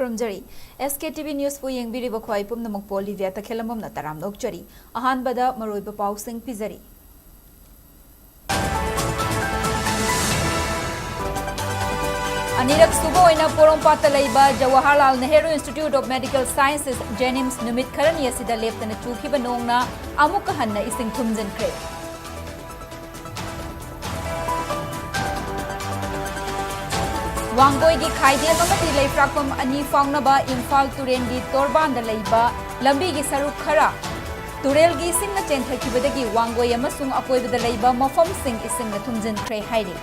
खुरमजरी SKTV news फु येंगबिरिबा ख्वाई पुमनमक OLIVIA तखेलममना तराम नोकचरी अहानबदा मरोइबा पाउसिंग पिजरी अनिरक सुबह ओइना पोरोंपाता लैबा Jawaharlal Nehru institute of medical sciences JNIMS नुमित खरनी असिदा लेप्तना चूखिबा नोंगना अमुक हन्ना इसिंग थुमजनख्रे वांगोई खाइदेम लेफ्राकम अनी फाउनबा इम्फाल तुरेंगी तोरबान लैबा लंबी की सरुक खरा तुरेल की इसिंग चेंथखिबदगी वांगोई अमसुंग अकोइबदा लैबा मफमसिंग इसिंग थुमजनख्रे हाइरि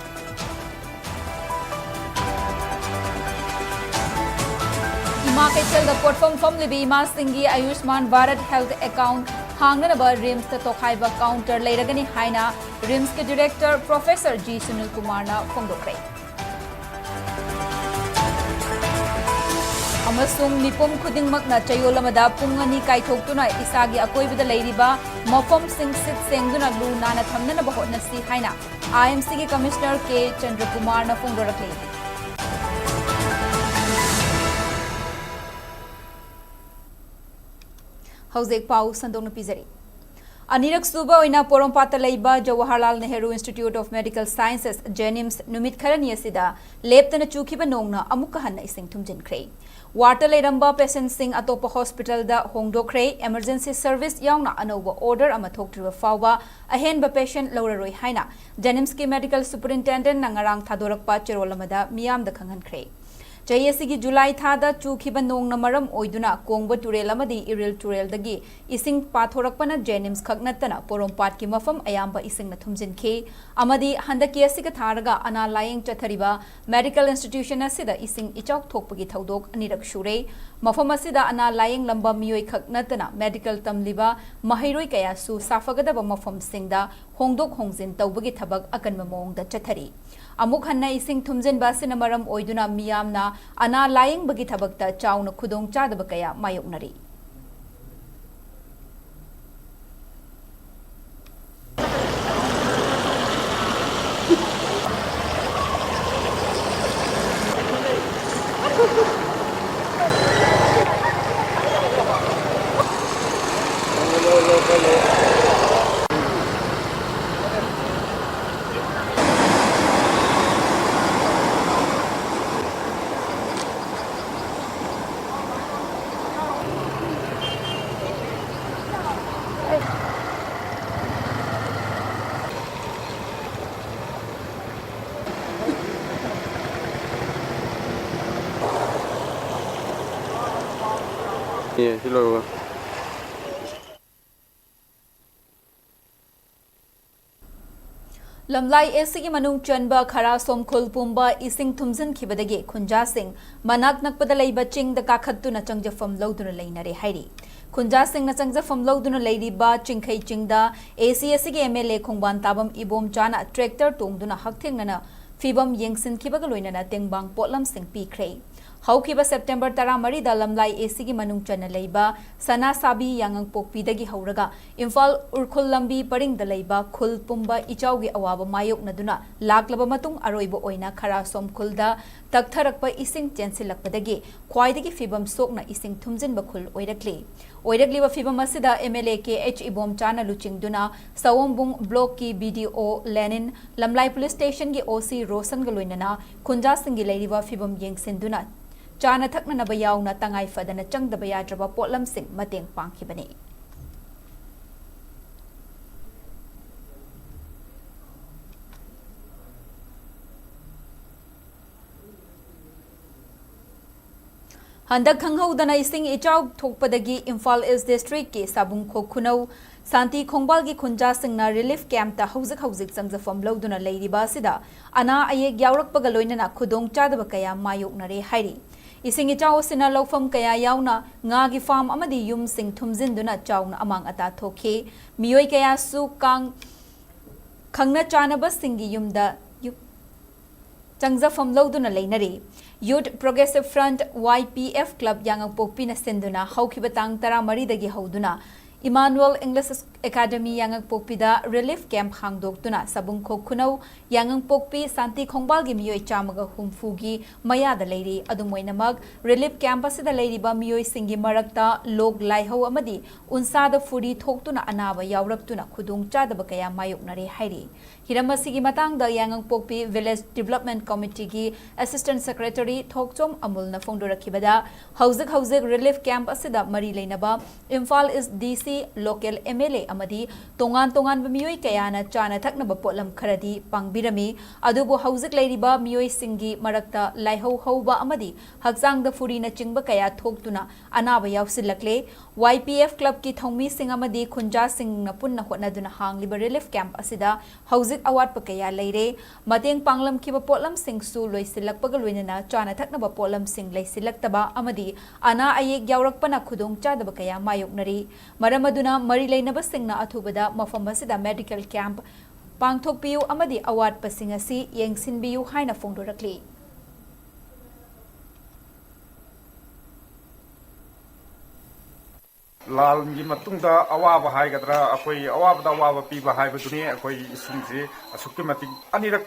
इमा कैचल द पोर्टफॉर्म फम लिबी इमा सिंगी आयुष्मान भारत हेल्थ अकाउंट हांगनबा रिम्स द तोखाइबा काउंटर लेरगनी हाइना रिम्स के director professor G Sunil Kumar ना फोंदोख्रे अमसुंग मिपुम खुदिंगमकना चयोलमदा पुंग अनि काइथोक्तुना इसागी अकोइबदा लैरिबा मफम सिंग सिट सेंगदुना लू नाना थमनना बहोनसी हाइना IMC के कमिश्नर के चंद्र कुमार ना फोंदोरखले हौजेक पाउ संदोंग पिजरी अनिरक सुबह ओइना पोरोंपाता लैबा Jawaharlal Nehru institute of medical sciences JNIMS नुमित खरनी असिदा लेप्तना चूखिबा नोंगना अमुक हन्ना इसिंग थुमजिनख्रे वाटर लेरंबा पेशेंट सिंग अतोप हॉस्पिटल दा होंगदोख्रे इमरजेंसी सर्विस यावना अनौबा ऑर्डर अमा थोक्ट्रिबा फावबा अहेनबा पेशेंट लौररोय हाइना JNIMS के मेडिकल सुपरिटेंडेंट नंगरांग थादोरकपा चेरोलमदा मियामदा खंगनख्रे चयसी जुलाई थादा चूखिबा नोंगना मरम ओइदुना कोंगबा तुरेल अमदी इरिल तुरेलदगी इसिंग पाथोरकपना JNIMS खगनतना पोरोंपाट की मफम अयाम्बा इसिंगना थुमजिनखे अमदी हंदकी असिगा थारगा अना लायंग चथरिबा मेडिकल इंस्टीट्यूशन असिदा इसिंग इचौक थोकपगी थौदोक अनिरक शुरे मफम असिदा अना लायंग लंबा मियोय खगनतना मेडिकल तमलिबा महिरोय कयासु साफगदबा मफम सिंगदा होंगदोक होंगजिन तौबगी थबक अकनबा मोंगदा चथरी अमुक हन्ना इसिंग थुमजिनबा सिना मरम ओइदुना मियामना अना लायंगबगी थबकता चाउना खुदोंग चादबा कया मायोकनरी Yeah, hello. लमलाई एसी की मनुंग चनबा खरा सोमखुल पुंबा इसिंग थुमजिन खिबदगे खुंजा सिंह मनाक नकपदा लैबा चिंग द काखत्तुना चंगजफम लौदुना लैनरे हाइरि खुंजा सिंह न चंगजफम लौदुना लैरिबा चिंखै चिंगदा एसी के MLA खोंबान ताबम इबोम चाना ट्रैक्टर तोंगदुना हकथेंगना फिबम येंगसिन खिबगा लोइनना तेंगबांग पोटलम सिंह पीख्रे हौखिबा सेप्टेंबर 13 दा लमलाई एसी की मनुंग चना लैबा सना साबी यांगंग पोकपीदगी हौरगा इम्फाल उरखुल लंबी परिंग द लैबा खुल पुंबा इचाउगी अवाबा मायोकनदुना लाक्लबा मतुंग अरोइबा ओइना खरा सोमखुलदा तक्थरकपा इसिंग चेंसिलकपदगी ख्वाइदगी फिबम सोकना इसिंग थुमजिनबा खुल ओइरक्लिबा फिबम असिदा MLA के H इबोम चाना लुचिंगदुना सवोंबुंग ब्लॉक की BDO लेनिन लमलाई पुलिस स्टेशन की OC रोशन गलोइनना खुंजा सिंगी लैरिबा फिबम येंगसिंदुना चाना थकननबा यावना तंगाई फदना चंगदबा याद्रबा पोटलम सिंह मतेंग पांखिबने हंदक खंगहौदना इसिंग इचाउ थोकपदगी इम्फाल ईस्ट डिस्ट्रिक्ट के साबुंग खोखुनौ शांति खोंगबाल की खुंजा सिंगना रिलीफ कैंप ता हौजिक चंगजफम लौदुना लैरिबा असिदा अना अयेक यावरकपगा लोइनना खुदोंग चादबा कया मायोकनरे हाइरि इसिंग इचाउ सिना लौफम कया यावना ngaगी फार्म अमदी युम सिंग थुमजिनदुना चाउना अमांग अता थोखे मियोय कया सु कांग खंगना चानबा सिंगी युमदा चंगजफम लौदुना लैनरे youth progressive front YPF club यांगंग पोकपीना सिंदुना हौखिबा तांग 13 दगी हौदुना Emmanuel English Academy Yangang Pokpida Relief Camp Hangdoktuna Sabung Kokunau Yangang Pokpi Santi Kongbal gi miyoi chamaga humfugi mayada lady adumoinamag Relief Camp asida lady ba miyoi singi marakta log laihau amadi unsada furi thoktuna anaba yauraktuna khudung chadaba kaya mayoknare hairi Hiramasigi matangda Yangang Pokpi Village Development Committee gi Assistant Secretary Thokchom Amulna Fongdorakibada Hauzik Relief Camp asida mari leinaba Imphal is DC local MLA amadi tongan bamiyoi kayana chana thaknaba potlam kharadi pangbirami adubu hauzik leiriba miyoi singi marakta laihau hauba amadi hakjangda furina chingba kaya thoktuna anaba yausilakle YPF club ki thongmi sing amadi khunja sing na punna hotnaduna hangliba relief camp asida hauzik award pakaya leire mateng panglam kiba potlam sing su loisilakpaga loinana chana thaknaba potlam sing leisilaktaba amadi ana ayek yaurakpana khudong chadaba kaya mayoknari maramaduna mari leinaba singna athubada mafam asida medical camp pangthokpiu amadi award pasing asi yengsinbiu haina fongdorakli Lal ji matungda awaba haigadra akoi awabda awaba piba haibaduni akoi isingse asukki matik anirak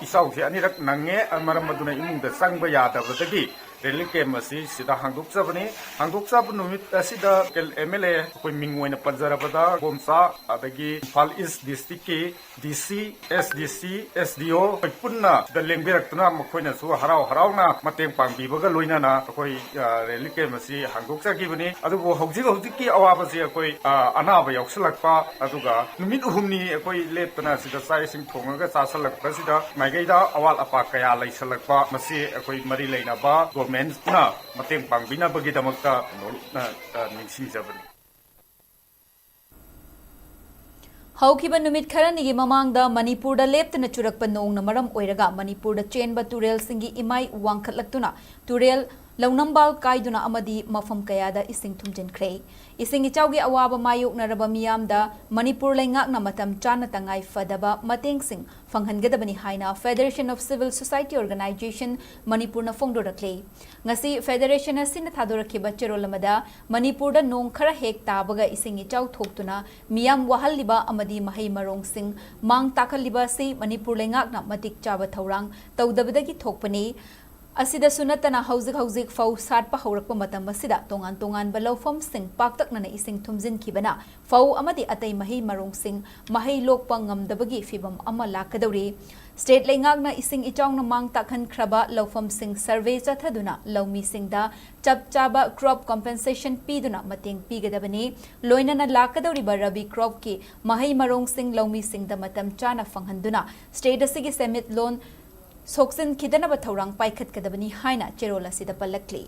isau se anirak nange maramaduna imungda sangba yadabadagi relief camp asi sida hangdoksa numit asida kel MLA akoi mingwaina panjarabada gomsa adagi Imphal East district ki DC SDC SDO punna da lengbirakna makoina su harauna mateng pangbibaga loinana akoi relief camp asi hangdoksa kibani adubo hauji awabasi akoi anaba yauksalakpa aduga numit uhumni akoi leptana sida sai sing thongaga chasalakpa sida maigaida awal apa kaya laisalakpa masi akoi mari leinaba government na mateng pangbina bagi damakta ningsing jabani Haukiba numit kharanigi mamangda Manipurda leptana churakpa nongna maram oiraga Manipurda chenba turel singi imai wangkhatlaktuna turel Launambal kaiduna amadi mafam kayada ising thumjinkhre ising ichaugi awaba mayoknaraba miyamda Manipur laingakna matam chana tangai fadaba matengsing fanghangadabani haina Federation of Civil Society Organization Manipurna fongdorakle ngasi Federation asina thadorakiba cherolamada Manipurda nong khara hek tabaga ising ichau thoktuna miyam wahalliba amadi mahai marong sing mang takhaliba si Manipur laingakna matik chaba thaurang tawdabadagi thokpani Asida sunatana hauzik fau satpa haurakpa matam asida tongan balawfam sing paktakna na ising thumjin kibana fau amadi atay mahi marong sing mahi lokpa ngamdabagi fibam ama lakadauri state laingakna ising ichawng na mang takhan khraba lawfam sing survey chathaduna lawmi singda chapchaba crop compensation piduna mateng pigadabani loina na lakadauri rabi crop ki mahi marong sing lawmi singda matam chana fanghanduna state asigi summit loan Soksin kidanaba thaurang paikhat kadabani haina cherola sida palakli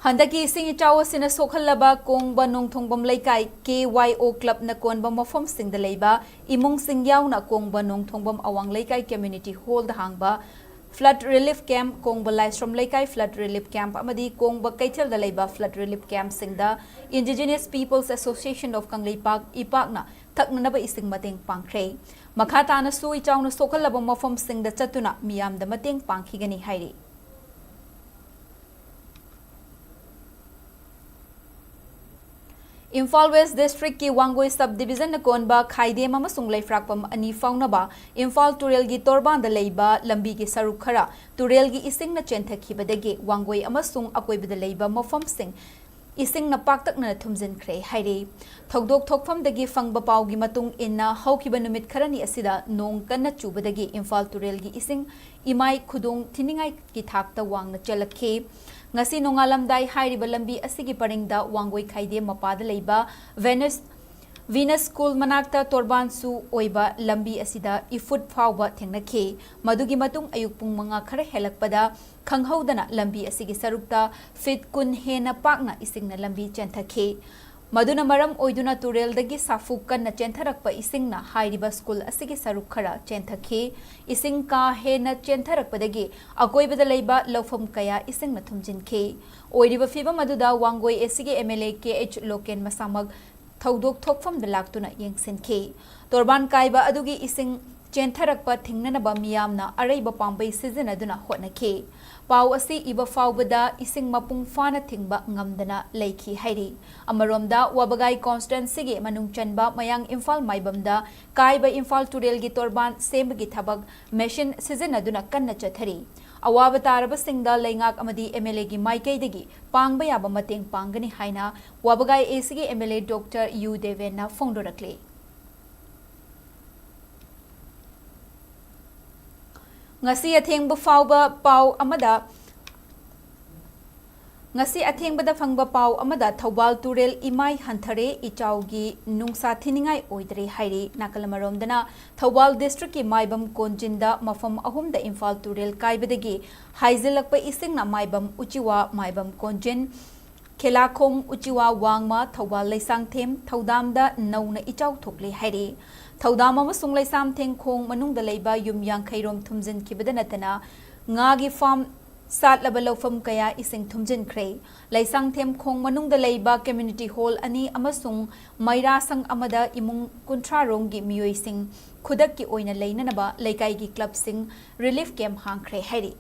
Handaki ising ichawa sina sokhallaba kongba nongthongbam laikai KYO club na konba mafam singda leiba imong singyaw na kongba nongthongbam awang laikai community hall da hangba Flood Relief Camp Kongba Laisrom Laikai Flood Relief Camp amadi Kongba Kaithal da leiba Flood Relief Camp singda Indigenous Peoples Association of Kangleipak Ipakna thaknanaba ising mateng pangkhre makhata na su ichawna sokalaba mafam singda chatuna miyamda mateng pangkhigani hairi Imphal West District ki Wangoi Subdivision na konba khaidem amasung laifrakpam ani faunaba Imphal Turel gi torban da leiba lambi gi saruk khara Turel gi ising na chenthakibadagi Wangoi amasung akoibada leiba mafam sing ising na paktak na thumjin khre haire thogdok thokfam dagi fangba paw gi matung inna haukiba numit kharani asida nong kanna chubadagi Imphal Turel gi ising imai khudung thiningai ki thakta wangna chalakhe ngasi nongalamdai hairiba lambi asigi paringda Wangoi khaide mapada leiba Venus School manakta torban su oiba lambi asida ifut phawba thengnakhe madugi matung ayuk pung manga khara helakpada khanghaudana lambi asigi sarukta fit kun hena pakna isingna lambi chenthakhe maduna maram oiduna turel dagi safu kanna chentharakpa isingna hairiba school asigi saruk khara chenthakhe ising ka hena chentharakpadagi akoibada leiba lawfam kaya isingna thumjinkhe oiriba fiba maduda Wangoi asigi MLA KH Loken masamag Thogdok thokfam da laktuna yengsinkhe torban kaiba adugi ising चेंथरकपा थिंगननबा मियामना अरैबा पांबै सिजनदुना होटनखि पाउ असी इबा फाउबदा इसिंग मपुंग फाना थिंगबा ngamdana लेखि हाइरि अमरोमदा वबगाई कॉन्स्टेंसीगे मनुंग चनबा मयांग इम्फाल माइबमदा काइबा इम्फाल टुरेलगी तोरबान सेमगी थबक मेशिन सिजनदुना कन्ना चथरी अवाब तारबसिंगदा लेंगाक अमदी एमएलए गी माइकैदगी पांगबा याबा मतेंग पांगनी हाइना वबगाई एसीगे एमएलए डॉक्टर यू देवेना फोंडोरक्ले ngasi athengba fawba paw amada ngasi athengba phangba paw amada thobal turel imai hanthare ichaugi nungsa thiningai oidre hairi nakalamarom thobal district ki maibam konjinda mafam ahumda imphal turel kaibadagi haizilakpa isingna maibam uchiwa maibam konjin khelakhong uchiwa wangma thobal leisang them thodamda nauna ichau thokle hairi थौदाम अमसुंग लैसाम थेंखोंग मनुंगदा लैबा युम यांखैरोम थुमजिन किबदा नतना ngaगी फार्म सातलबा लौफम कया इसिंग थुमजिन ख्रे लैसांग थेंखोंग मनुंगदा लैबा कम्युनिटी हॉल अनि अमसुंग मैरासंग अमदा इमुंग कुंथ्रा रोंगी मियोइसिंग खुदक की ओइना लैननबा लैकाईगी क्लब सिंग रिलीफ कैंप हांख्रे हैरी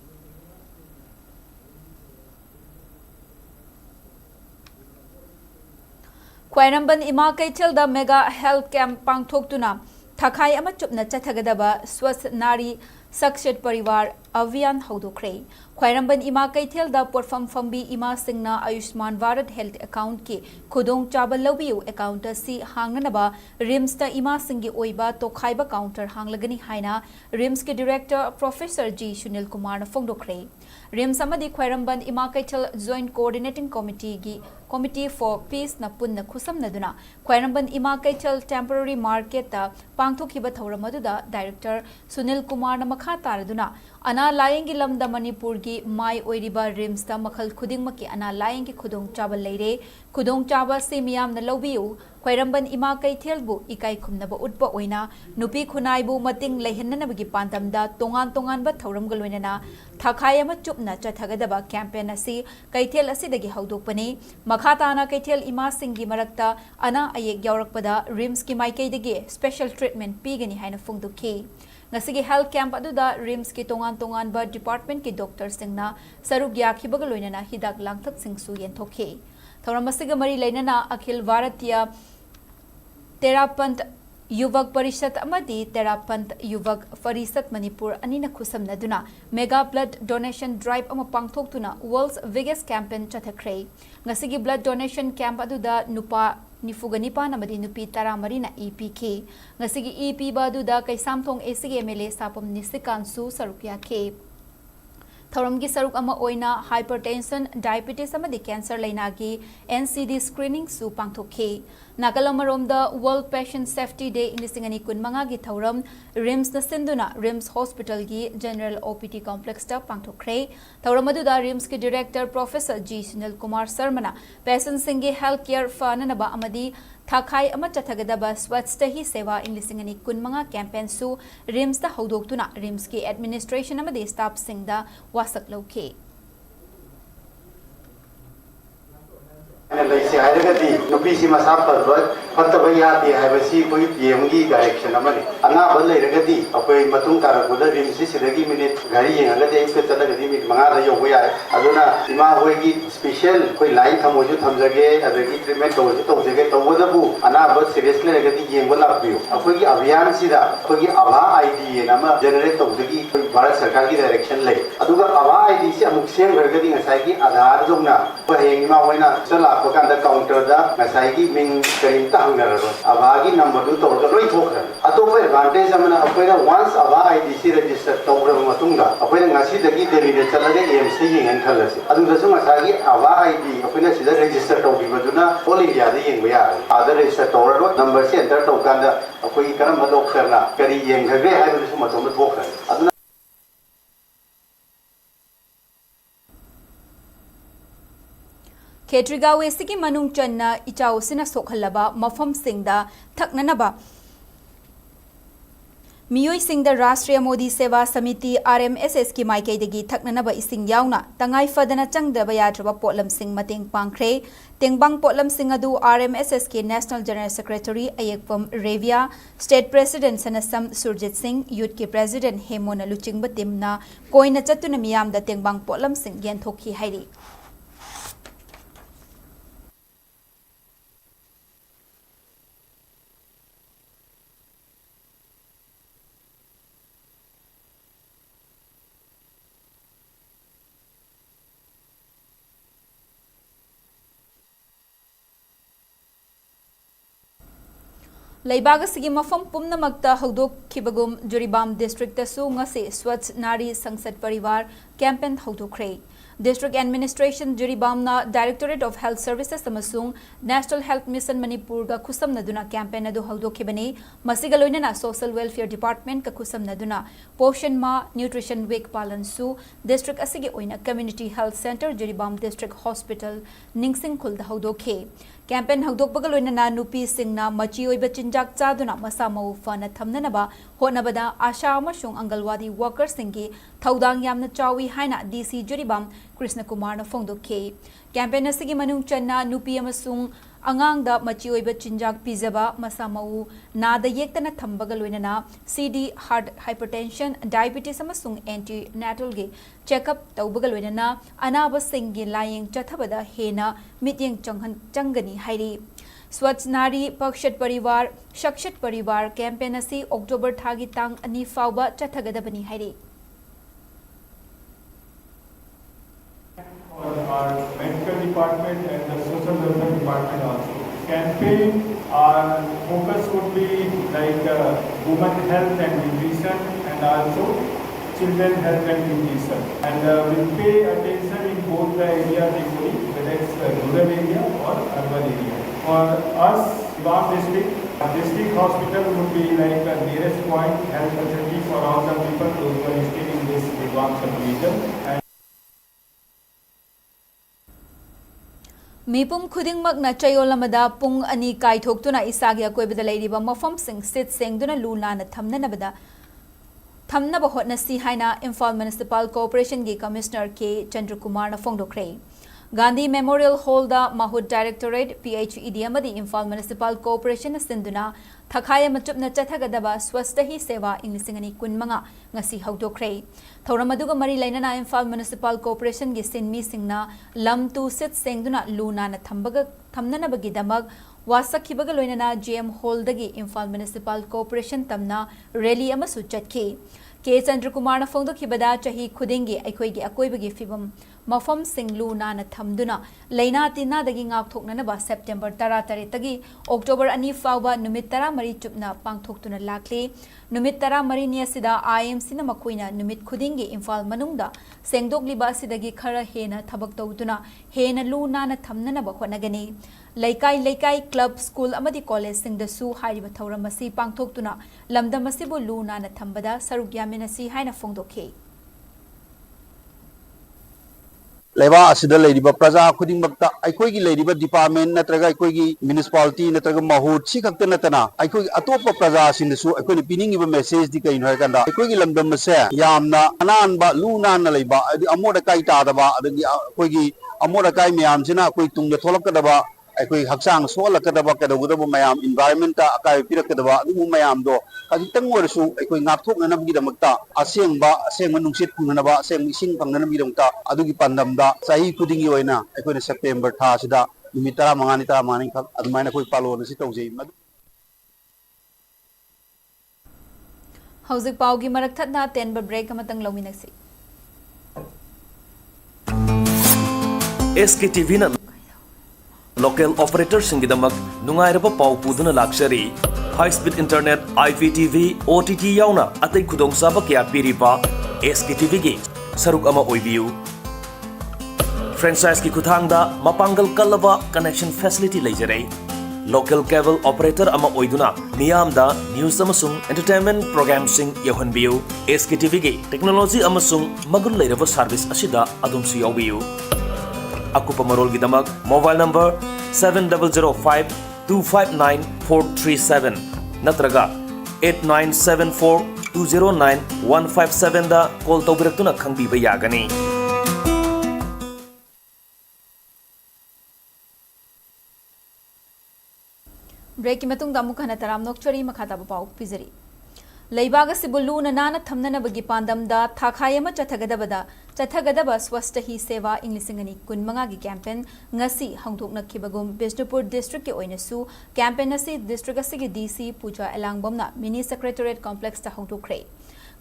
Kwairamban Ima Kaitilda Mega Health Camp Pangthoktuna Thakai ama chupna chathagadaba Swasth Nari Sakshat Parivar Avian Haudokre Kwairamban Ima Kaitilda Porfam Fambi Ima Singna Ayushman Bharat Health Account ki Khudong Chaba Lobiu account si hangnanaba RIMS ta Ima Singi Oiba Tokhaiba counter hanglagani haina RIMS ke director Professor G Sunil Kumar na Fongdokre RIMS amadi Kwairamban Ima Kaitil Joint Coordinating Committee for Peace na punna khusam naduna Kwairamban Ima Kaitil Temporary Market ta pangthokhiba thawramaduda Director Sunil Kumar na makha taraduna ana layengi lamda Manipur gi mai oiriba RIMS ta makhal khudingmaki ana layengi khudong chaba leire khudong chaba se miyam na lobiu Kwairamban Ima Kaithelbu ikai khumnaba utba oina nupi khunaibu mating leihennanabagi pandamda tongan ba thawramga loinana thakai ama chupna chathagadaba campaign asi Kaithel asidagi haudokpani makhatana Kaithel Ima Singi marakta ana ayek yaurakpada RIMS ki maikaidagi special treatment pigani haina fungdukhi ngasigi health camp aduda RIMS ki tongan ba department ki doctor singna saruk yakhibaga loinana hidak langthak singsu yenthokhi thawramasiga mari leinana akhil bharatiya Terapant Yuvak Parishad amadi Terapant Yuvak Farisat Manipur anina khusamnaduna mega blood donation drive ama pangthoktuna world's biggest campaign chathakre ngasigi blood donation camp aduda nupa Nifugani namadi nupi taramari na EPK ngasigi EP baduda kaisamthong ACG MLA sapam nisikansu sarukya ke Thoramgi saruk ama oina hypertension diabetes amadi cancer lainagi NCD screening su pangthokhe Nakalamaromda World Patient Safety Day inlisingani kunmanga gi thoram RIMS na sinduna RIMS Hospital gi General OPT complex ta pangthokre thoramaduda RIMS ki director Professor G Sunil Kumar Sarmana patient singi healthcare fananaba amadi Thakai ama chathagadaba Swachhata Hi Seva inlisingani kunmanga campaign su RIMS ta haudoktuna RIMS ki administration amadi staff singda wasak lauke Like say, I think the PC must have a word, but the way I have a sea for PMG direction. Another lady, a way Matunka, whether in Sicily, minute, Gary, and let them put the limit Mangada Yowaya, Aduna, Ima Wegi, special, line Tamoju Tamzage, as a treatment to the get over the book, another seriously like the game will up you. A Kogi Avian Sida, Kogi Ava ID, and I'm a generate of the Bharat Sarkari direction late. Aduga Ava ID, Amuxian, regarding a psyche, Adazona, but Hema Wena, Sala. Paganda counter da ngasai ming karim ta hangar ro abagi number 2 to roi thokra atopa advantage amana apoina once aba IDC register tawra matunga apoina ngasi dagi delhi de chalaga AMC yen khalasi adu dasu ngasai aba ID apoina sida register tawbi maduna OLIVIA de yen ya other register tawra ro number se enter tawkanda apoi karam madok karna kari yen khagre hai dasu matum thokra adu Ketrigawe sigi manung channa ichao sina sokhalaba mafam singda thaknanaba मियोइसिंगदा राष्ट्रीय मोदी सेवा समिति RMSS की माइकैदगी थकननबा इसिंग यावना तंगाई फदना चंगदबा याद्रबा पोटलमसिंग मतेंग पांगख्रे तेंगबांग पोटलमसिंग अदु RMSS के national general secretary Ayekpam Revia state president Sanasam Surjit Singh youth के president हेमोना लुचिंगबा टीमना कोइना चतुना मियामदा तेंगबांग पोटलमसिंग येंथोखी हाइरी Laibagasi mafam pumnamakta haudokkibagum Juribam district tasu ngasi Swachh Nari Sangsad Parivar campaign haudokre. District Administration Juribamna Directorate of Health Services amasung National Health Mission Manipur ga khusam naduna campaign adu haudokibani masiga loinana Social Welfare Department ka khusam naduna Poshan Ma Nutrition Week palan su district asigi oina Community Health Center Juribam District Hospital Ningsing khul da haudokhe. Campaign haudokbaga loinana nupi singna machi oiba chinjak chaduna masa mau fana thamnanaba honabada asha amashung angalwadi workers singi thaudang yamna chawi haina DC Juribam Krishna Kumar na phongdokhe. Campaign asigi manung channa nupi amasung angang da machi oiba chinjak pizaba masa mau nada yektana thambaga loinana CD heart hypertension diabetes amasung antenatal ge checkup taubaga loinana anaba singi lying chathabada hena mityeng changani hairi Swachh Nari Pakshat Parivar Shakshat Parivar campaign asi October thagi tang ani fauba chathagadabani hairi our medical department and the social welfare department also. Campaign, our focus would be like women health and nutrition and also children health and nutrition. And we'll pay attention in both the areas equally, whether it's rural area or urban area. For us, district hospital would be like the nearest point health facility for all the people who are staying in this Divang subdivision. Mipum khudingmakna chayolamada pung ani kaithokhtuna isagi akoibada leiriba mafamsing sit sengduna lunana thamnanabada thamnaba hotnasi haina Imphal Municipal Corporation gi Commissioner K Chandrakumar na phongdokre. Gandhi Memorial Hall da Mahut Directorate PHED amadi Imphal Municipal Corporation sinduna Thakhaya machupna chathagadaba Swachhata Hi Seva inglisingani kunmanga ngasi haudokre. Thoramaduga mari lainana Imphal Municipal Corporation gi sinmi singna lam tu sit sengduna luna na thamnanabagi damag wasakhibaga loinana GM Hall dagi Imphal Municipal Corporation tamna rally amasu chatki. K Chandrakumar na phongdokhibada chahi khudingi aikhoigi akoibagi fibam mafam singlu na thamduna laina tina dagi ngakthoknanaba September 13 tagi October ani fauba numit 13 chupna pangthoktuna lakli numit 13 ni asida IMC na makoina numit khudingi Imphal manungda sengdogliba asidagi khara hena thabak tawduna hena lu na thamnanaba honagani Laikai club school amadi college singdasu hariba thauramasi pangthoktuna lamdamasibu lu na thambada saruk yaminasi haina phongdokhe Leva asida leiriba praja khudingmakta aikhoigi leiriba department natraga aikhoigi municipality natraga mahut si khakta natana aikhoigi atopa praja sindasu aikhoini piningiba message di kaino haikanda aikhoigi lamdam se yamna ananba luna na leiba amoda kai ta daba adagi aikhoigi amoda kai myam sina akoi tungda tholakadaba aikoi haksang solakadaba kadagudaba mayam environment ta akai pirakadaba adu mayam do kaditang warasu aikoi ngapthoknanabgi damakta asengba nungsit phungnaba aseng ising phangnanabgi damakta adugi pandamda sahi khudingi oina aikoi September tha sida numit 15 khak adumaina koi palon si tawjei Hauzik paugi marakthadna tenba break amatang lominaksi SKTV na local operators singidamak nungairaba pau puduna luxury high speed internet IPTV OTT yauna atai khudong saba kya piripa SKTV gi saruk ama oibiu franchise ki kuthangda mapangal kalaba connection facility leijare local cable operator ama oiduna miyamda news amasung entertainment program sing yahonbiu SKTV gi technology amasung magul leiraba service asida adumsi yawiu Akupa Marol Gidamak mobile number 7005 259 437 Natraga 8974209157 da call tawbirakuna khangbiba yagani. Break की मतुंग दामु खना तराम नोकचोरी मखाता पाउ पिजरी leibaga sibulu nana thamnana bagi pandam da thakhayama chathagada swachhata hi seva inglisingani kunmanga gi campaign ngasi hangthokna khibagum Bishnupur district ke oinasu campaign asi district asigi DC Puja Elangbomna mini secretariat complex ta hangthokre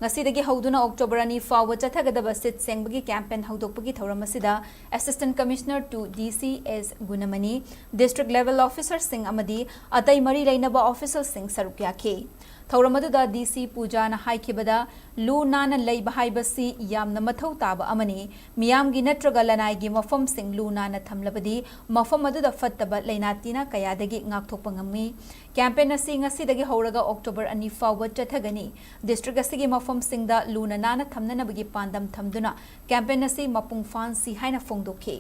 ngasidagi hauduna October ani fawa chathagada sit sengbagi campaign hangthokpagi thoram asida assistant commissioner to DC S Gunamani district level officer sing amadi atai mari lainaba official sing sarukya ke थौरमदुदा DC पूजा हाइखिबदा लू नाना lab हाइबसी यामना मथौ ताबा अमनी मियामगी नत्रगा लनाइगी मफम सिंग लू नाना थमलबदी मफम अदुदा फत्तबा लैनातीना कयादगी ngakthokpa ngammi campaign asi ngasidagi howraga October ani fawba chathagani district asigi mafam singda luna nana thamnanabagi pandam thamduna campaign asi mapung fansi haina fongdokhe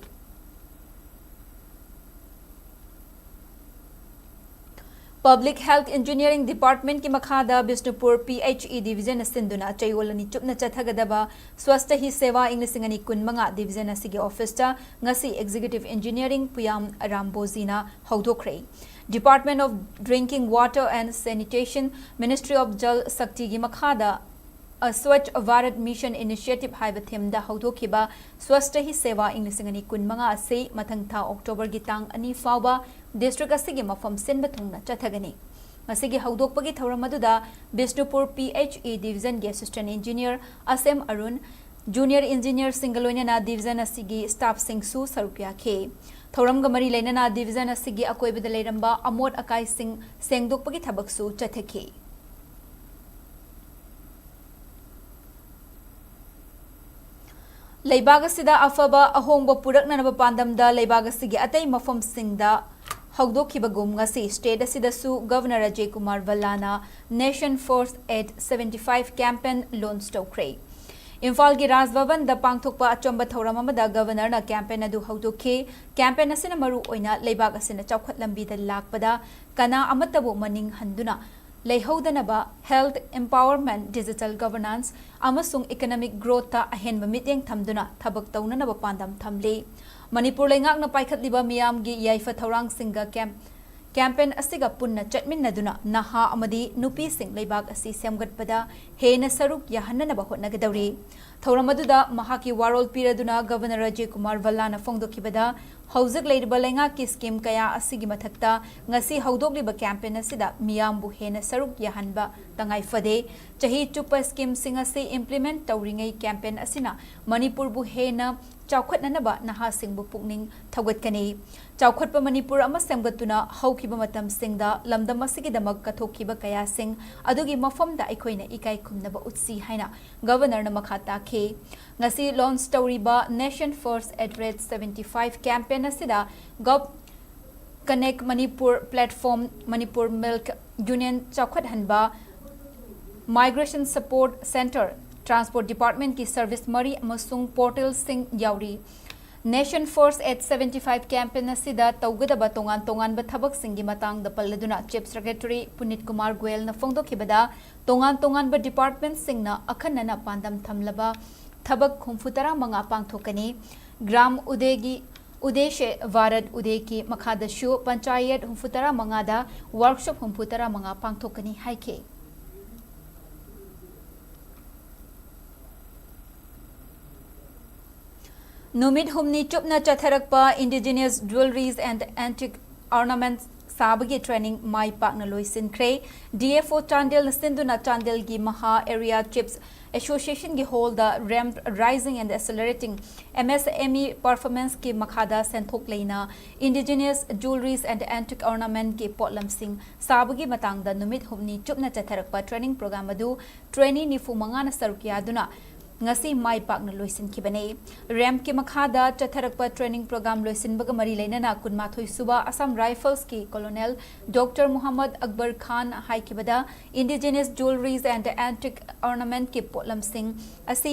Public Health Engineering Department ki makhada Bishnupur PHE Division asinduna chayolani chupna chathagadaba Swachhata Hi Seva inglisingani kunmanga division asigi office ta ngasi Executive Engineering Puyam Rambozina howdokre Department of Drinking Water and Sanitation Ministry of Jal Shakti ki makhada a Swachh Bharat Mission Initiative haiba themda howdokhiba Swachhata Hi Seva inglisingani kunmanga ase mathang tha October gi tang ani fawba district asigi mafam sinba thungna chathagani asigi howdokpagi thoram aduda Bishnupur PHE division ge assistant engineer Asem Arun junior engineer Singaloina na division asigi staff singsu sarupya khe thoram ga mari leina na division asigi akoibada leiramba amot akai sing sengdokpagi thabaksu chathakhe leibagasida afaba ahongba puraknanaba pandamda leibagasigi atai mafam singda howdokibagum ngasi state asidasu Governor Ajay Kumar Vallana Nation First at 75 campaign launch tokre Imphal gi Raj Bhavan da pangthokpa achomba thoram amada governor na campaign adu howdokhe campaign asina maru oina leibag asina chawkhat lambi da lakpada kana amatabu maning handuna leihodanaba health empowerment digital governance amasung economic growth ta ahenba mityeng thamduna thabak taunanaba pandam thamle Manipur lengakna paikhatliba miyamgi yaifa thaurang singa campaign asiga punna chatminnaduna naha amadi nupi sing leibag asi semgatpada hena saruk yahanna ba hotnagadawri thauramadu mahaki warol piraduna Governor Ajay Kumar Vallana fongdokibada hawjak leiriba lengaki scheme kaya asigi mathakta ngasi hawdokliba campaign asida miyambu hena saruk yahanba tangai fade chahi chupa scheme sing asi implement tawringai campaign asina Manipur bu hena chawkhatnanaba naha singbu pukning thawgatkani chawkhatpa Manipur ama semgatuna hawkiba matam singda lamdam asigi damak kathokkiba kaya sing adugi mafamda aikoina ikai khumnaba utsi haina governor na makhata khe ngasi launch tawriba Nation First at Rate 75 campaign asida gov connect Manipur platform Manipur Milk Union chawkhat hanba Migration Support Center Transport Department ki service mari amasung portal sing yauri Nation First at 75 campaign asida tawgadaba tongan ba thabak singi matang da palladuna Chief Secretary Punit Kumar Goel na fongdokhibada tongan ba department singna akhanna pandam thamlaba thabak khumfutara manga pangthokani gram udeshe Varat ude ki makhadashu panchayat humfutara manga da workshop humfutara manga pangthokani haike Numit humni chupna chatharakpa Indigenous jewelries and antique ornaments sabagi training mai pakna loisinkhre DFO Chandel Sinduna Chandel gi Maha Area Chips Association gi hold the ramp rising and accelerating MSME performance ki makhada senthok leina Indigenous jewelries and antique ornament ki potlam sing sabagi matangda numit humni chupna chatharakpa training program adu trainee nifu mangana sarukya duna ngasi mai pakna loisin kibane ramp ki makhada chatharakpa training program loisin baga mari leinana kunmathoi suba Assam Rifles ki Colonel Dr Muhammad Akbar Khan haikibada Indigenous jewelries and antique ornament ki potlam sing asi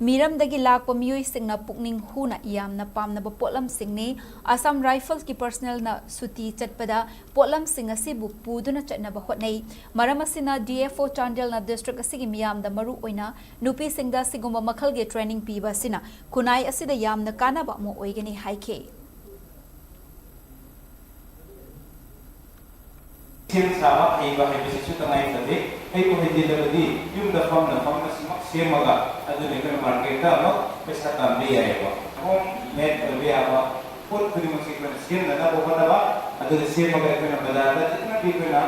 मीरमदगी Lakpa मियोइसिंगना पुकनिंग हुना यामना पामनबा पोटलमसिंगनी Assam rifles की personal ना सुती चटपदा पोटलमसिंग असिबु पुदुना चटनबा होटनै मरम असिना DFO चांडेल ना district असिगी मियामदा मरु ओइना नुपीसिंगदा सिगुम्बा मखलगे training पीबा सिना खुनाई असिदा यामना कानाबा मो ओइगनी हाइखे same साबा आइबा हाइबसिसु तनाइ तदे ai ko hedi lagi yum da fam simak semaga adu ne kan market da no pesa tam be ya ba hom net be ya ba put kuri masik kan sem na bo ba ba adu semaga kan bazar da kitna bi kana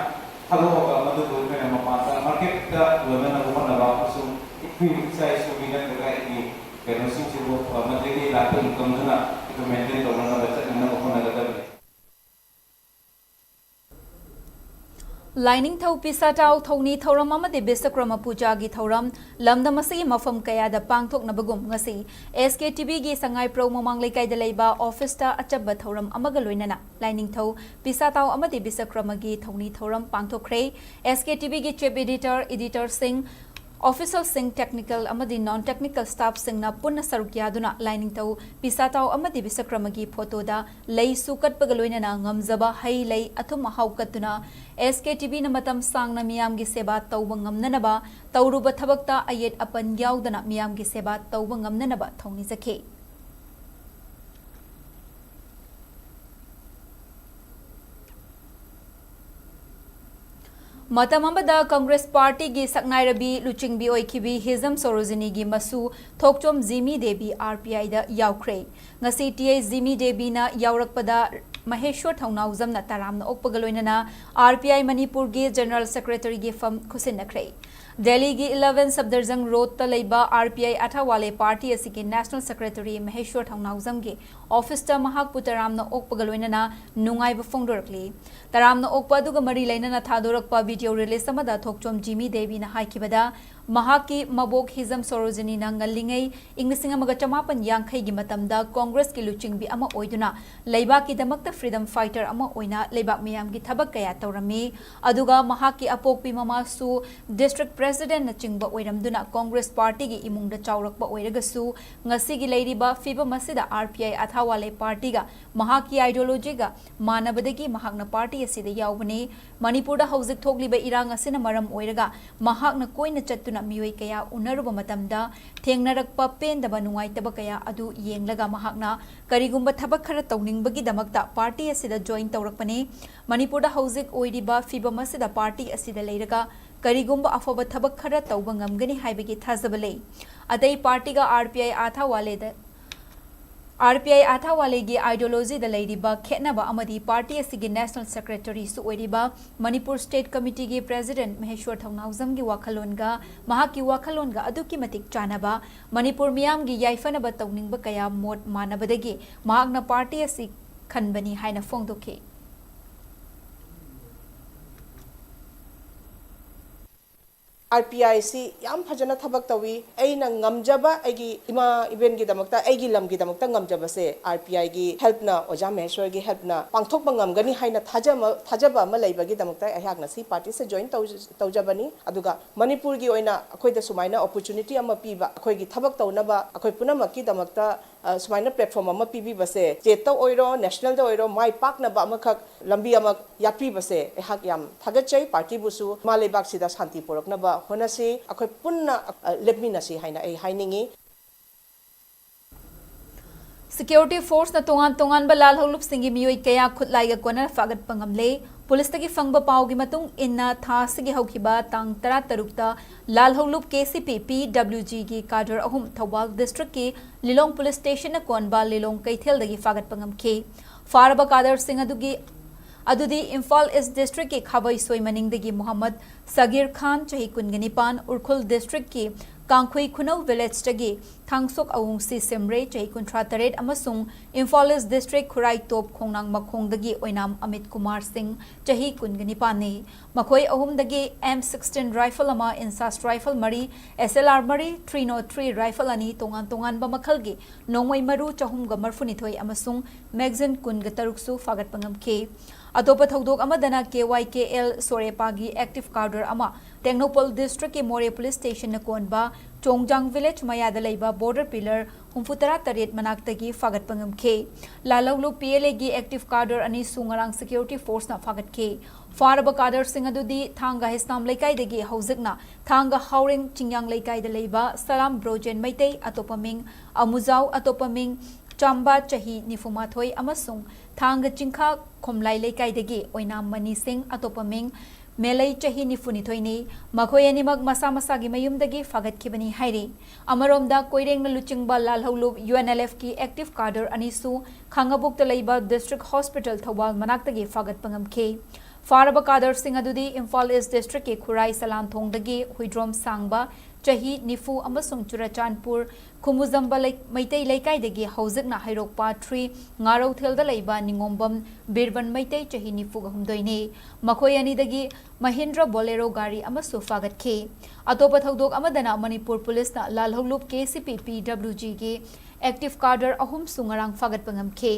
halo ga madu do kan ma pa market da lo na bo na ba so ikui size ko bi na ga ni kan sim se bo madre ni la kan kam na to maintain to na ba cha na bo na ga da lining थौ पिसाटाव थौनी थौरम अमदे बिसक्रम पूजा की थौरम लमदमसी मफम कयादा पांगथोकनबगुम ngasi SKTV की Sangai pro ममांग लेकाइदा लेबा ऑफिसता अचब थौरम अमग लोइनना lining थौ पिसाटाव अमदे बिसक्रम की थौनी थौरम पांगथोखरे SKTV की चीफ एडिटर सिंह ऑफिसर सिंह टेक्निकल अमदी नॉन टेक्निकल स्टाफ सिंह पुनः सरुक यादुना लाइनिंग तौ पिसाताव अमदी विसक्रम की फोटोदा लई सुकटपग लोइनना ngमजबा हई लई अथुम हाउकतुना SKTV न मतम सांगना मियाम की सेवा तौब ngमननबा तौरुब थबकता अयेट अपन याउदना मियाम की सेवा तौब ngमननबा थौनी जखे मतमबदा कांग्रेस पार्टी की सकनाइरबी लुचिंगबी ओइखिबी हिजम सरोजिनी की मसु थोकचोम जिमी देवी RPI दा याउख्रे ngasi TA जिमी देवी ना याउरकपदा महेश्वर थौनाउ जमना तारामना ओकपगलोइनना RPI मणिपुर की जनरल सेक्रेटरी की फम खुसिनखरे दिल्ली की 11 सफदरजंग रोड तलेबा RPI अठावाले पार्टी असि के नेशनल सेक्रेटरी महेश्वर थौनाउजम के ऑफिस ता महाक पुतरामना ओकपगलोइनना नुंगाइब फोंदोरकली तारामना ओकपा दुग मरी लेनना थादोरकपा वीडियो रिलीज समदा थोकचोम जिमी देवी ना हाइकिबदा महाकी मबोक हिजम सरोजिनी ना ngalingei इंग्लिसिंग अमगा चमापन यांखै की मतमदा कांग्रेस की लुचिंगबी अमा ओइदुना लेबा की दमकता फ्रीडम फाइटर अमा ओइना लेबा मियाम की थबक कया तौरमी अदुगा महाकी अपोकपी ममासु डिस्ट्रिक्ट प्रेसिडेंट न चिंगबा ओइरमदुना कांग्रेस पार्टी की इमुंगदा चाउरकबा ओइरगसु ngasi की लेरिबा फिबा मसिदा RPI अथावाले पार्टी गा महाकी आइडियोलॉजी गा मानबदगी महाकना पार्टी असिदा यावबने मणिपुरदा हौजिक थोकलिबा इरांग असिना मरम ओइरगा महाकना कोइना चत्तुना मियोय कया उनरुबा मतमदा थेंगनरकपा पेंदबा नुंगाइतबा कया अदु येंगलगा महाकना करिगुंबा थबक खरा तौनिंगबगी दमकता पार्टी असिदा जॉइन तौरकपने मणिपुरदा हौजिक ओइरिबा फिबा मसिदा पार्टी असिदा लेरगा करिगुंबा अफबा थबक खरा तौबा ngमगनी हाइबगी थाजबा ले अदै पार्टी गा RPI आथावाले की आइडियोलॉजी द लेरिबा खेनबा अमदी पार्टी असिगी नेशनल सेक्रेटरी सु ओइरिबा मणिपुर स्टेट कमिटी की प्रेसिडेंट महेश्वर थौनाउजम की वाखलोनगा महाकी वाखलोनगा अदुकी मतिक चानबा मणिपुर मियाम की याइफनबा तौनिंगबा कया मोट मानबदगी महाकना पार्टी असि खनबनी हाइना फोंदोखे RPI si yam phajana thabak tawi aina ngamjaba aigi ima event gi damakta aigi lam gi damakta ngamjaba se RPI gi help na oja meheshwar gi help na pangthok bangam gani haina thajaba ma leiba gi damakta ayak na si party se join tawjabani aduga manipur gi oina akhoi da sumaina opportunity ama piba akhoi gi thabak tawnaba akhoi punama ki damakta sumaina platform ama pibi base jeta oiro national da oiro mai pak na ba amakak lambi ama yapi base ayak yam thagachai party busu ma leibak sida shanti porak na ba honasi akhoi punna lepmina si haina ai hainingi security force न तोंगान बलाल हौलुप सिंगी मियोय कया खुदलाइगा कोना फागत पंगमले police तगी फंगबा Pawgi मतुंग इन्ना थासिगी हौखिबा तांग 13 ता लाल हौलुप KCP PWG की cadre अहुम Thoubal district की Lilong police station न कोनबा लिलोंग कैथेल दगी फागत पंगमखे फारबा कादर सिंह अदुदी इम्फाल ईस्ट डिस्ट्रिक्ट की खाबई सोई मनिंगदगी मोहम्मद सगीर खान चही कुनगनिपान उर्खुल डिस्ट्रिक्ट की कांखुई खुनौ विलेज तगी थांगसोक अवुंगसी सिमरे चही कुंट्रा तरेट अमसुंग इम्फाल ईस्ट डिस्ट्रिक्ट खुराई तोप खोंगनांग मखोंगदगी ओइनाम अमित कुमार सिंह चही कुनगनिपानी मखोई अहुमदगी M16 राइफल अमा इंसास राइफल मरी SLR मरी 303 राइफल अनि तोंगान बमखलगी नोंगमई मरु चहुमगा मरफुनिथोई अमसुंग मैगजिन कुनग तरुकसु फागत पंगमखे अतोप थौदोक अमदना KYKL सोरेपागी एक्टिव कार्डर अमा टेक्नोपोल डिस्ट्रिक्ट के मोरे पुलिस स्टेशन कोनबा चोंगजांग विलेज मयादा लेबा बॉर्डर पिलर 63 मनाक्तगी फागत पंगमखे लालौलु PLA गी एक्टिव कार्डर अनि सुंगरांग सिक्योरिटी फोर्स ना फागतखे फारब कार्डर सिंह अदुदी थांगा हिस्नाम लेकाइदगी हौजिकना थांगा हाउरिंग चिंयांग लेकाइद लेबा सलाम ब्रोजेन मैते अतोपमिंग अमुजाव अतोपमिंग चांबा चही निफुमाथोय अमसुंग थांग चिंखा खोमलाई लेकाइदगी ओइनाम मनी सिंह अतोपमिंग मेलई चही निफुनिथोइनी मखोय अनिमक मसा मसागी मयुमदगी फागतखिबनी हाइरी अमरोमदा कोइरेंग लुचिंगबा लालहौलुब UNLF की एक्टिव कार्डर अनिसु खांगाबुक लेबा डिस्ट्रिक्ट हॉस्पिटल थौबाल मनाक्तगी फागत पंगमखे फारब कार्डर सिंह अदुदी इम्फाल ईस्ट डिस्ट्रिक्ट के खुराई सलाम थोंगदगी हुइड्रोम सांगबा चही निफु अमसुंग चुराचानपुर खुमुजंबा मैतई लेकाइदगी हौजिकना हैरोकपा 3 ngarauthel लेबा निंगोम्बम बिरबन मैतई चही निफु गहुमदोइने मखोय अनिदगी महिंद्रा बोलेरो गाड़ी अमसु फागतखे अतोप थौदोक अमदना मणिपुर पुलिस ना लालहौलुब KCP PWG के एक्टिव कार्डर अहुम सुंगरांग फागत पंगमखे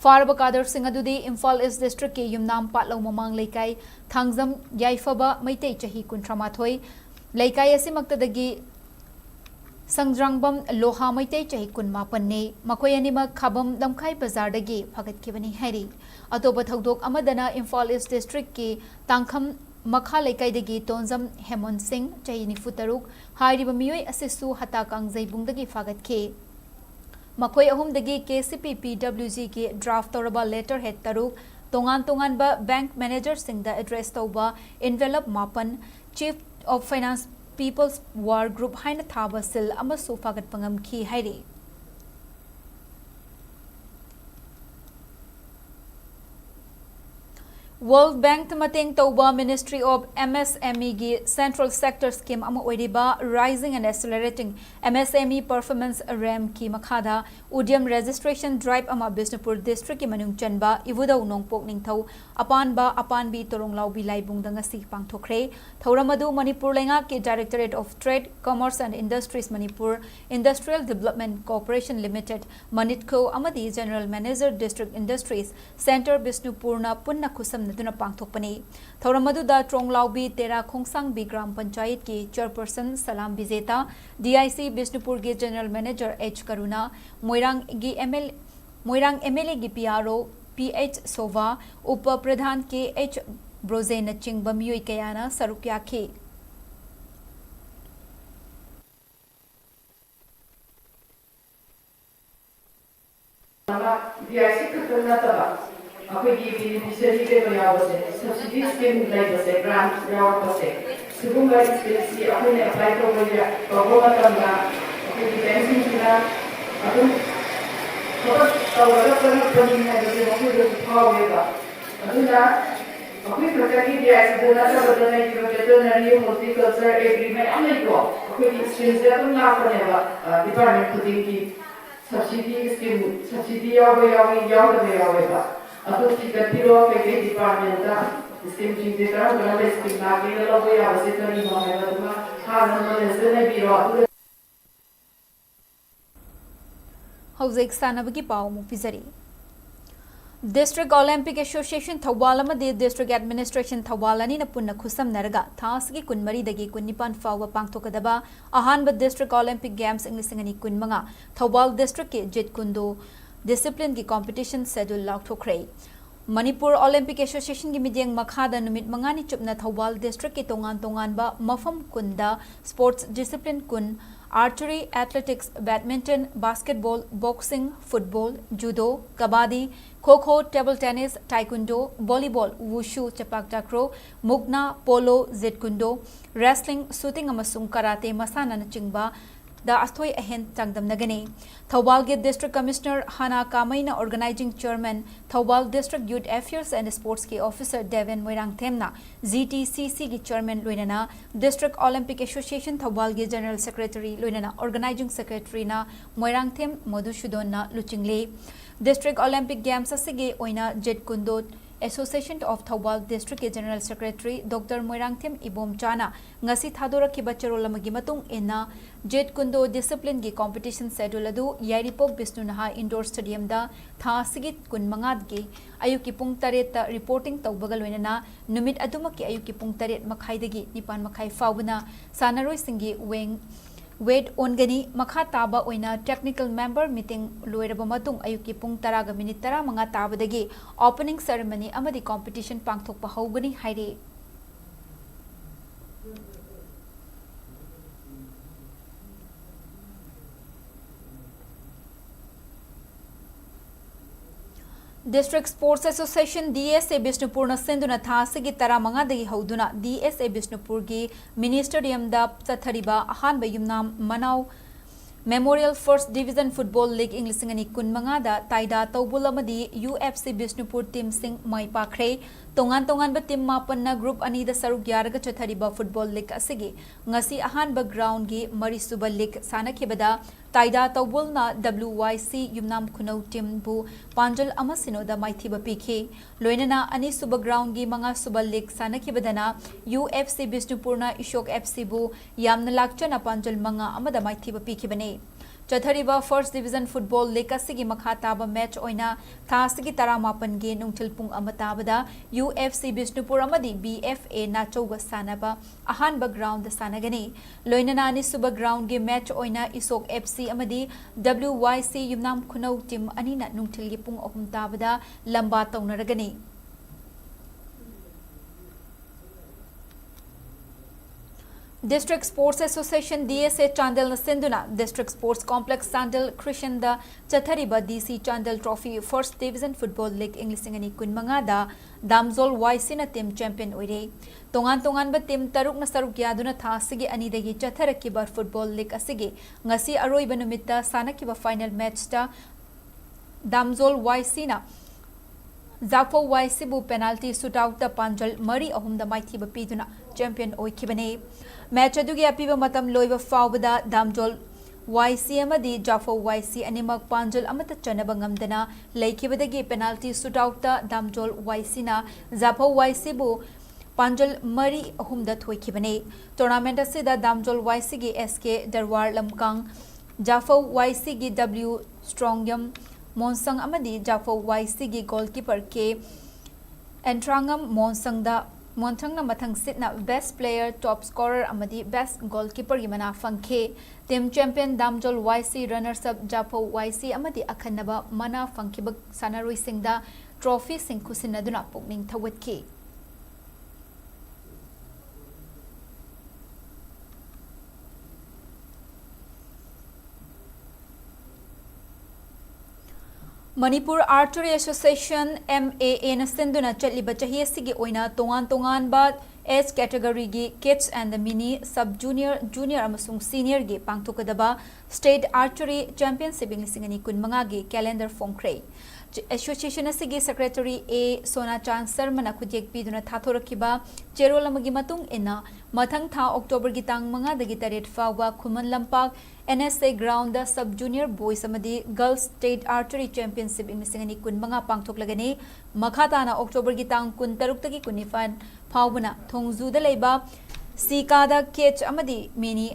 फारब कार्डर सिंह अदुदी इम्फाल ईस्ट डिस्ट्रिक्ट के युमनाम पाटलौ ममांग लेकाई थांगजम याइफबा मैतई चही 38 लेकाई असिमक्तदगी संग्रांगबम लोहा मैतई चही 19 ने मखोय अनिमक खाबम लमखाई बाजारदगी फागतखिबनी हैरी अतोप थौदोक अमदना इम्फाल ईस्ट डिस्ट्रिक्ट के तांखम मखा लेकाइदगी तोंजम हेमन सिंह चही 93 हाइरिबा मियोय असिसु हता कांगजैबुंगदगी फागतखे मखोय अहुमदगी KCP PWG के ड्राफ्ट तौरबा लेटर हेड तरुक तोंगान तोंगानबा बैंक मैनेजर सिंगदा एड्रेस तौबा इनवेलप मापन chief of finance People's War Group हाइन थाबा सिल अमसु फागत पंगमखी हाइरी वर्ल्ड बैंक मतंग तौबा मिनिस्ट्री ऑफ MSME की सेंट्रल सेक्टर स्कीम अमा ओइरिबा raising and accelerating MSME performance RAMP की मखादा उद्यम रजिस्ट्रेशन ड्राइव अमा बिष्णुपुर डिस्ट्रिक्ट की मनुंग चनबा इवुदौ नोंगपोक निंगथौ अपानबा अपानबी तोरोंगलाउबी लाइबुंगदा ngasi पांगथोखरे थौरमदु मणिपुर लेंगा के Directorate of Trade Commerce and Industries Manipur Industrial Development Corporation Limited MANIDCO अमदी general manager district industries centre बिष्णुपुरना पुन्ना खुसम नदुना पांगथोकपनी थौरमदुदा ट्रोंगलाउबी तेरा खोंगसांगबी ग्राम पंचायत की चेयरपर्सन सलाम विजेता DIC बिष्णुपुर के जनरल मैनेजर H करुणा मोइरांग MLA की PRO PH सोवा उप प्रधान के H ब्रोजे नचिंग बमियोई कयाना सरुक याखे अखोगी बेनिफिशियरी के बयावसे सब्सिडी स्कीम लाइबसे ग्रांट यावसे सिगुंबा स्कीम अखोने अप्लाई तौबया तौबमतमना अखोगी बैंकिंग किना अदुम थोड़ा तौरगा पनी हाइबसे अखोगी फावेबा अदुना अखोगी प्रकार की दियासदना तबदना की वेटरनरी हॉर्टिकल्चर एग्रीमेंट अमैको अखोगी स्कीम से तुम नापनेबा डिपार्टमेंट खुदिंग की सब्सिडी स्कीम सब्सिडी यावेबा अदु तिकतिरो के डिपार्टमेंट दा स्कीम चिंते करा गला स्कीम लागे लबो यावसे करी नो है बदमा हान नॉलेज ने बिरो हौजेक सानबगी पाव मुपिजरी डिस्ट्रिक्ट ओलंपिक एसोसिएशन थौबाल अमदि डिस्ट्रिक्ट एडमिनिस्ट्रेशन थौबाल अनि पुन्ना खुसम नरगा थासगी कुनमरी दगी कुनिपान फाव पांगथोकदबा अहानब डिस्ट्रिक्ट ओलंपिक गेम्स इंग्लिसिंगनी कुनमंगा थौबाल डिस्ट्रिक्ट के जित कुंदो डिसिप्लिन की कॉम्पिटिशन शेड्यूल लाउथोखरे मणिपुर ओलंपिक एसोसिएशन की मिडियंग मखादा नुमित मंगानी चुपना थौबाल डिस्ट्रिक्ट के तोंगान तोंगानबा मफम कुंदा स्पोर्ट्स डिसिप्लिन कुन archery athletics badminton basketball boxing football judo kabaddi kho-kho table tennis taekwondo volleyball wushu sepak takraw मुगना पोलो जेटकुंडो रेसलिंग शूटिंग अमसुंग कराटे मसाना चिंगबा दा अस्थोय अहेन चांगदमनगने थौबाल के डिस्ट्रिक्ट कमिश्नर हाना कामैना organising chairman Thoubal district youth affairs and sports के ऑफिसर डेविन मोइरांगथेमना GTCC की चेयरमैन लोइनना डिस्ट्रिक्ट ओलंपिक एसोसिएशन थौबाल के जनरल सेक्रेटरी लोइनना ऑर्गेनाइजिंग सेक्रेटरी ना मोइरांगथेम मधुसूदन ना लुचिंगले डिस्ट्रिक्ट ओलंपिक गेम्स असिगे ओइना jeet kune do Association of Thawal District General Secretary Dr. Moirangthim Ibom Chana ngasi thadoraki charol amagi matung ina Jet Kundo Discipline gi competition schedule adu Yairipok Bisnunaha Indoor Stadium da tha sigit kun mangad gi ayuki pung taret ta reporting tawbagal wenana numit adumaki ayuki pung taret makhai dagi nipan makhai faubuna sanaroi singi wait ongani makha taba oina technical member meeting loiraba matung ayuki pung taraga minute tara manga tabadagi opening ceremony amadi competition pangthokpa haugani haire District Sports Association DSA Bishnupur na senduna thasigi tara manga dagi hauduna DSA Bishnupur gi Ministerium da chathariba ahan bayumnam Manau Memorial First Division Football League English ngani kun manga da taida tawbul amadi UFC Bishnupur team sing mai pakre tongan ba team mapan na group ani da saruk yaraga chathariba football league asigi ngasi ahan ba ground gi marisuba league sanakhibada taida tawbul na WYC yumnam khunau team bu panjal amasino da maithiba pikhe loinana ani suba ground gi manga suba league sanakhibadana UFC Bishnupur na Ishok FC bu yamna lakchana panjal manga amada maithiba pikhibane Chathariba First Division Football League asigi makha taba match oina thasigi taramapan ge nungthil pung amatabada UFC Bishnupur amadi BFA na chauga sanaba ahanba ground da sanagani loinana ni suba ground ge match oina Isok FC amadi WYC yumnam khunau team anina nungthil ge pung ahum tabada lamba taunaragani District Sports Association DSA Chandel Sinduna District Sports Complex Sandal Christian da Chathariba DC Chandel Trophy First Division Football League English ngani kun manga da Damzol YC na team champion oire tongan ba team taruk na saruk yaduna thasigi ani dagi chatharaki bar football league asigi ngasi aroi banumita sanaki ba final match ta Damzol YC na Zafo YC bu penalty shootout da panjal mari ahum da maithi ba piduna champion oikhibane match adugi apiba matam loiba faubada Damjol YC amadi Jafo YC animak panjal amata chanaba ngamdana leikhibadagi penalty shootout da Damjol YC na Zafo YC bu panjal mari ahum da thoikhibane tournament asida Damjol YC gi SK Darwar Lamkang Jafo YC gi W Strongyam Monsang amadi Jafo YC gi goalkeeper ke Entrangam Monsang da Montang na mathang sit na best player top scorer amadi best goalkeeper gi mana fangkhe team champion Damjol YC runners up Jafo YC amadi akhanaba mana fangkhiba sanaroi singda trophy sing khusinaduna pukning thawatki Manipur Archery Association MAA na senduna chatliba chahi asigi oina tongan ba age category gi kids and the mini sub junior amasung senior gi pangthokadaba state archery championship inglisingani kun manga gi calendar phongkhrei Association asigi secretary A Sona Chan Sarmana khujek piduna thathorakiba cherol amagi matung ina mathang tha October gi tang manga dagi taret fawa Khuman Lampak NSA ground da sub junior boys amadi girls state archery championship inglisingani kun manga pangthoklagani makha na October gi tang kun taruk tagi kunifan faubuna thongzu da leiba Sika da catch amadi mini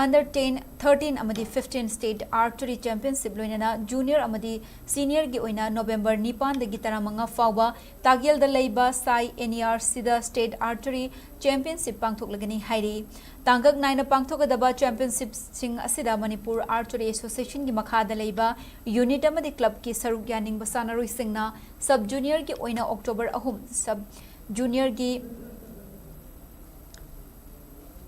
under 10 13 amadi 15 state archery championship loinana junior amadi senior gi oina November 9 dagi taramanga fawba tagyal da leiba sai NERC da state archery championship pangthoklagani hairi tangak naina pangthokadaba championship sing asida Manipur Archery Association gi makha da leiba unit amadi club ki saruk yaning basanaroi singna sub junior gi oina October 3 sub junior gi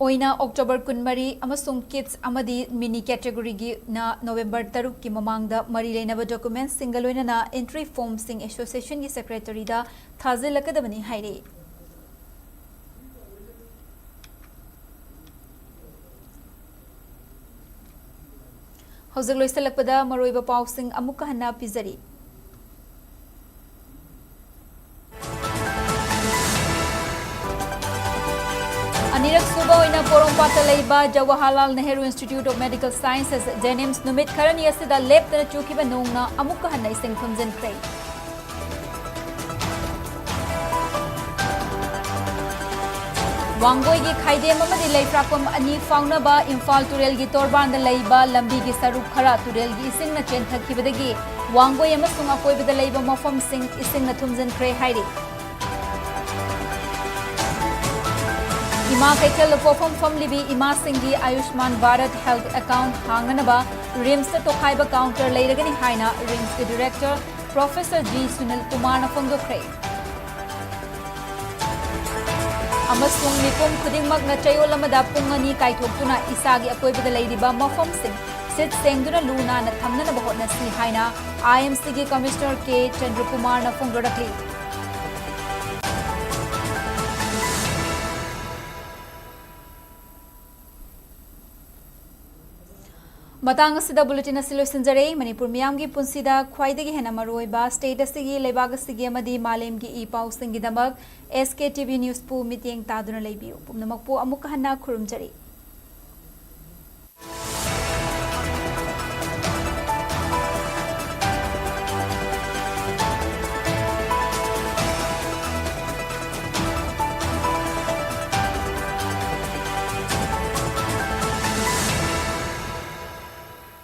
oina October 13 amasung kids amadi mini category gi na November 3 ki mamang da mari leinaba documents single oina na entry form sing association gi secretary da thazilakadabani haire hozak loisalakpada maroiba pausing amuka hanna pizari Anirak suba oina Porompata leiba Jawaharlal Nehru Institute of Medical Sciences JNIMS numit kharani asida leptana chukiba nongna amukka hanna ising thumjan khrei वांगोई की खाइदेम अमदी लेफ्राकम अनि फाउनबा इम्फाल तुरेल की तोरबान लैबा लंबी की सरुप खरा तुरेल की इसिंग न चेंथखिबदगी वांगोई अमसुंग अकोइबदा लैबा मफम सिंग इसिंग न थुमजनख्रे हाइरि इमा कैथल पोफम फमलिबी इमा सिंगी आयुष्मान भारत हेल्थ अकाउंट हांगनबा रिम्स तोखाइबा काउंटर लेरगनी हाइना रिम्स के director professor G Sunil Kumar न फोंदोख्रे अमसुंग मिपुम खुदिंगमक न चयोल अमदा पुंग अनि काइथोक्तुना इसागी अकोइबदा लेरिबा मफम सिंग सिट सेंगदुना लूना न थमनना बहोतनसी हाइना आईएमसी की कमिश्नर के चंद्र कुमार न फोंदोरखली मतंग असिदा बुलेटिन असि लोइसनजरे मणिपुर मियामगी पुंसीदा ख्वाइदगी हेना मरोइबा स्टेट असिगी लेबाग असिगी अमदी मालेमगी ई पाउसिंगी दमक SKTV न्यूज़ पु मिटिंग तादुना लेबियो पुमनमक पु अमुक हन्ना खुरुमजरी।